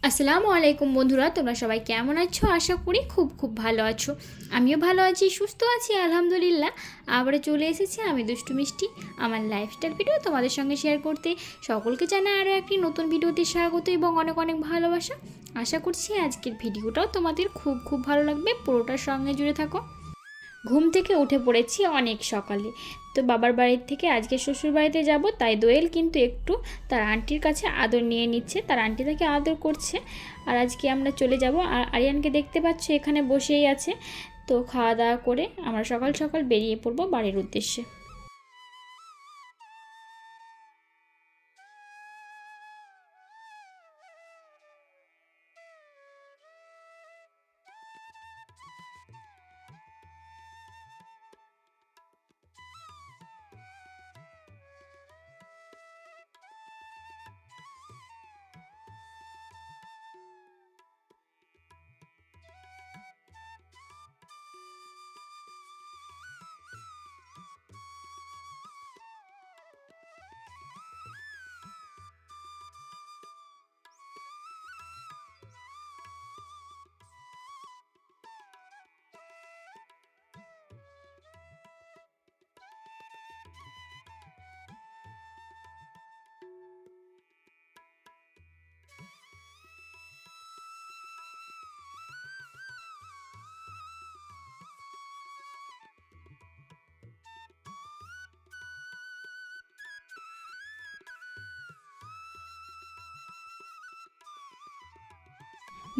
আসসালামু আলাইকুম বন্ধুরা, তোমরা সবাই কেমন আছো? আশা করি খুব খুব ভালো আছো। আমিও ভালো আছি, সুস্থ আছি আলহামদুলিল্লাহ। আবারও চলে এসেছি আমি দুষ্টু মিষ্টি আমার লাইফস্টাইল ভিডিও তোমাদের সঙ্গে শেয়ার করতে। সকলকে জানাই আরও একটি নতুন ভিডিওতে স্বাগত এবং অনেক অনেক ভালোবাসা। আশা করছি আজকের ভিডিওটাও তোমাদের খুব খুব ভালো লাগবে, পুরোটার সঙ্গে জুড়ে থাকো। ঘুম থেকে উঠে পড়েছি অনেক সকালে। তো বাবার বাড়ির থেকে আজকে শ্বশুর বাড়িতে যাব, তাই দোয়েল কিন্তু একটু তার আন্টির কাছে আদর নিয়ে নিচ্ছে, তার আন্টি তাকে আদর করছে। আর আজকে আমরা চলে যাব। আর আরিয়ানকে দেখতে পাচ্ছ এখানে বসেই আছে। তো খাওয়া দাওয়া করে আমরা সকাল সকাল বেরিয়ে পড়বো বাড়ির উদ্দেশ্যে।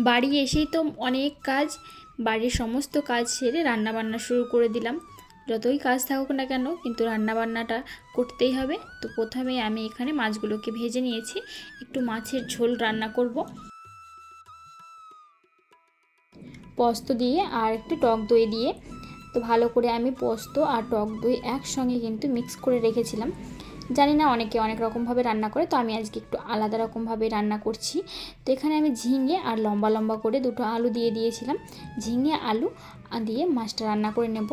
বাড়ি এসেই তো অনেক কাজ, বাড়ির সমস্ত কাজ সেরে রান্নাবান্না শুরু করে দিলাম। যতই কাজ থাকুক না কেন, কিন্তু রান্নাবান্নাটা করতেই হবে। তো প্রথমে আমি এখানে মাছগুলোকে ভেজে নিয়েছি, একটু মাছের ঝোল রান্না করব পোস্ত দিয়ে আর একটু টক দই দিয়ে। তো ভালো করে আমি পোস্ত আর টক দই একসঙ্গে কিন্তু মিক্স করে রেখেছিলাম। জানি না অনেকে অনেক রকমভাবে রান্না করে, তো আমি আজকে একটু আলাদা রকমভাবে রান্না করছি। তো এখানে আমি ঝিঙে আর লম্বা লম্বা করে দুটো আলু দিয়ে দিয়েছিলাম। ঝিঙে আলু দিয়ে মাছটা রান্না করে নেব।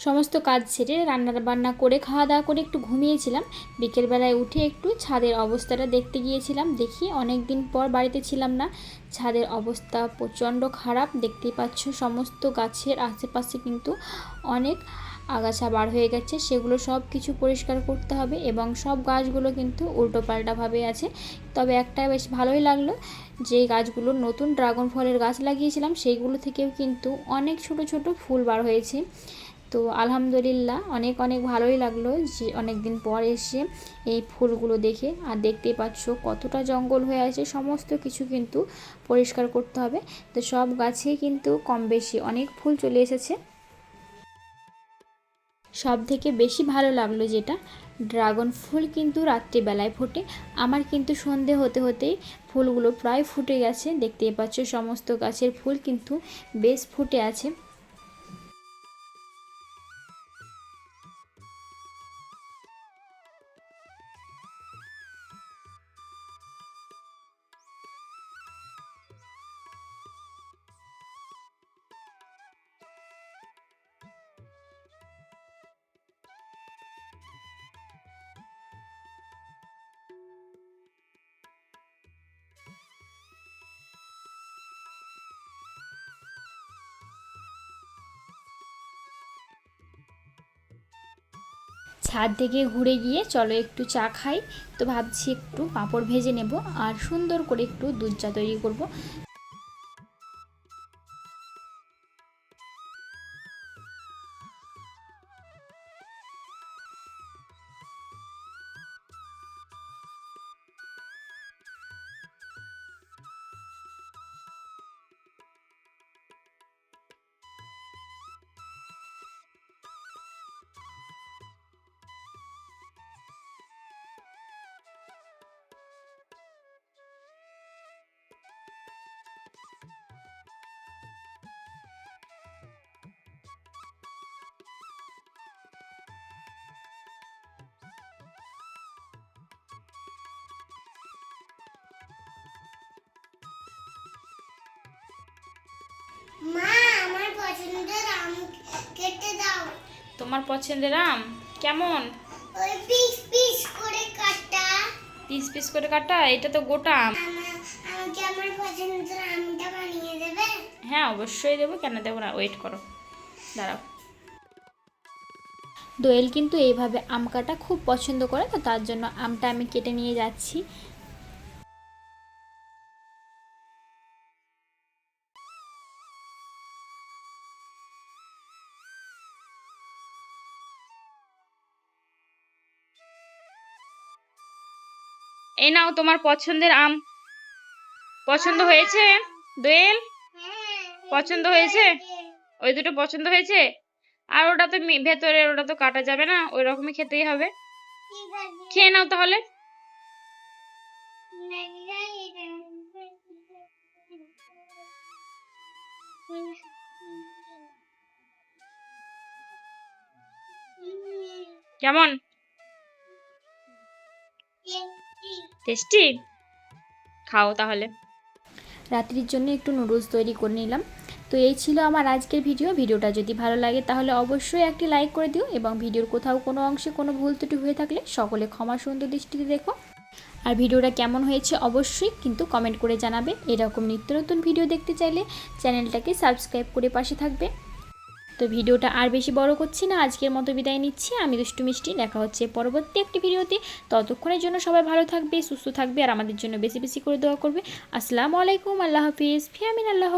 সমস্ত কাজ সেরে রান্না বান্না করে খাওয়া দাওয়া করে একটু ঘুমিয়েছিলাম। বিকেলবেলায় উঠে একটু ছাদের অবস্থাটা দেখতে গিয়েছিলাম। দেখি অনেক দিন পর বাড়িতে ছিলাম না, ছাদের অবস্থা প্রচণ্ড খারাপ। দেখতেই পাচ্ছ সমস্ত গাছের আশেপাশে কিন্তু অনেক আগাছা বার হয়ে গেছে, সেগুলো সব কিছু পরিষ্কার করতে হবে। এবং সব গাছগুলো কিন্তু উল্টোপাল্টাভাবে আছে। তবে একটা বেশ ভালোই লাগলো, যে গাছগুলো নতুন ড্রাগন ফলের গাছ লাগিয়েছিলাম সেইগুলো থেকেও কিন্তু অনেক ছোট ছোট ফুল বার হয়েছে। তো আলহামদুলিল্লাহ অনেক অনেক ভালোই লাগলো যে অনেক দিন পর এসে এই ফুলগুলো দেখে। আর দেখতেই পাচ্ছ কতটা জঙ্গল হয়ে আছে, সমস্ত কিছু কিন্তু পরিষ্কার করতে হবে। তো সব গাছেই কিন্তু কম বেশি অনেক ফুল চলে এসেছে। সব থেকে বেশি ভালো লাগলো যেটা, ড্রাগন ফুল কিন্তু রাত্রিবেলায় ফোটে। আমার কিন্তু সন্ধে হতে হতেই ফুলগুলো প্রায় ফুটে গেছে। দেখতেই পাচ্ছ সমস্ত গাছের ফুল কিন্তু বেশ ফুটে আছে। ছাদ থেকে ঘুরে গিয়ে চলো একটু চা খাই। তো ভাবছি একটু পাঁপড় ভেজে নেব আর সুন্দর করে একটু দুধ চা তৈরি করব। মা আমার পছন্দের আম কেটে দাও। তোমার পছন্দের আম কেমন? ওই পিস পিস করে কাটা। পিস পিস করে কাটা? এটা তো গোটা আম। আমাকে আমার পছন্দের আমটা বানিয়ে দেবে? হ্যাঁ অবশ্যই দেবো, কেন দেবো না। ওয়েট করো, দাঁড়াও। দোয়েল কিন্তু এইভাবে আম কাটা খুব পছন্দ করে, তো তার জন্য আমটা আমি কেটে নিয়ে যাচ্ছি। এই নাও তোমার পছন্দের আম। পছন্দ হয়েছে দোয়েল? পছন্দ হয়েছে? ওই দুটো পছন্দ হয়েছে? আর ওটা তো ভেতরের ওটা তো কাটা যাবে না, ওই রকমই খেতেই হবে। খেয়ে নাও তাহলে। কেমন? টেস্টি? খাও তাহলে। রাত্রির জন্য একটু নুডলস তৈরি করে নিলাম। তো এই ছিল আমার আজকের ভিডিওটা যদি ভালো লাগে তাহলে অবশ্যই একটি লাইক করে দিও, এবং ভিডিওর কোথাও কোনো অংশে কোনো ভুল ত্রুটি হয়ে থাকলে সকলে ক্ষমা সুন্দর দৃষ্টিতে দেখো। আর ভিডিওটা কেমন হয়েছে অবশ্যই কিন্তু কমেন্ট করে জানাবে। এরকম নিত্য নতুন ভিডিও দেখতে চাইলে চ্যানেলটাকে সাবস্ক্রাইব করে পাশে থাকবে। তো ভিডিওটা আর বেশি বড় করছি না, আজকের মতো বিদায় নিচ্ছি। আমি দুষ্টু মিষ্টি, দেখা হচ্ছে পরবর্তী একটি ভিডিওতে। ততক্ষণের জন্য সবাই ভালো থাকবে, সুস্থ থাকবে, আর আমাদের জন্য বেশি বেশি করে দোয়া করবে। আসসালামু আলাইকুম, আল্লাহ হাফিজ, ফি আমিন আল্লাহ।